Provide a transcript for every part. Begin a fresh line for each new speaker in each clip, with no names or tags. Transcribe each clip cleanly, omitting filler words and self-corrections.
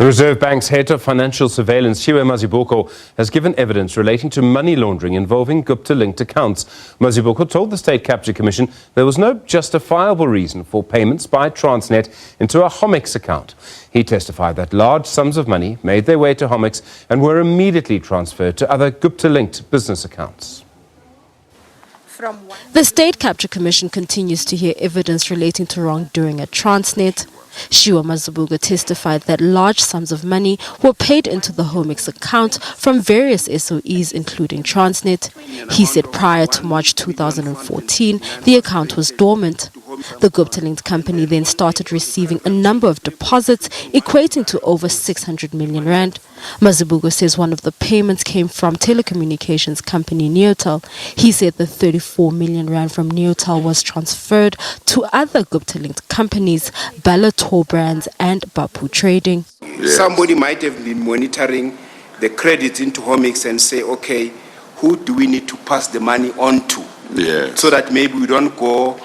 The Reserve Bank's head of financial surveillance, Shiwa Mazibuko, has given evidence relating to money laundering involving Gupta-linked accounts. Mazibuko told the State Capture Commission there was no justifiable reason for payments by Transnet into a Homix account. He testified that large sums of money made their way to Homix and were immediately transferred to other Gupta-linked business accounts.
The State Capture Commission continues to hear evidence relating to wrongdoing at Transnet. Shiwa Mazibuko testified that large sums of money were paid into the Homix account from various SOEs, including Transnet. He said prior to March 2014, the account was dormant. The Gupta-linked company then started receiving a number of deposits equating to over 600 million rand. Mazibuko says one of the payments came from telecommunications company Neotel. He said the 34 million rand from Neotel was transferred to other Gupta-linked companies, Bellator Brands and Bapu Trading.
Yes. Somebody might have been monitoring the credits into Homix and say, okay, who do we need to pass the money on to?
Yes.
So that maybe we don't go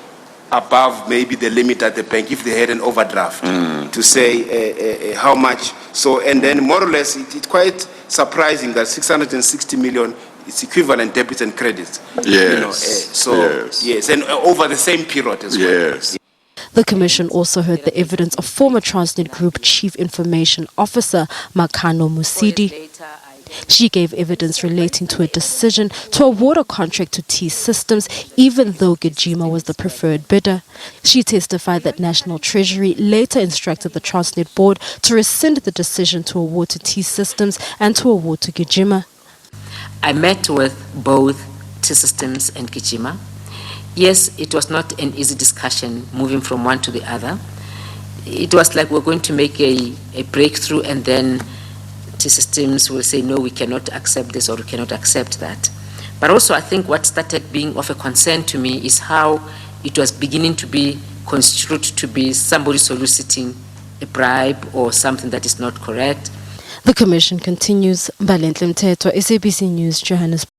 above maybe the limit at the bank if they had an overdraft to say how much. So, and then more or less it's quite surprising that 660 million is equivalent debits and credits.
Yes.
Yes, and over the same period as well.
Yes.
The Commission also heard the evidence of former Transnet Group Chief Information Officer Makano Musidi. She gave evidence relating to a decision to award a contract to T-Systems even though Gijima was the preferred bidder. She testified that National Treasury later instructed the Transnet board to rescind the decision to award to T-Systems and to award to Gijima.
I met with both T-Systems and Gijima. Yes, it was not an easy discussion moving from one to the other. It was like we're going to make a breakthrough and then T-Systems will say, no, we cannot accept this or we cannot accept that. But also I think what started being of a concern to me is how it was beginning to be construed to be somebody soliciting a bribe or something that is not correct.
The Commission continues. Mbalenhle Mthethwa, SABC News, Johannesburg.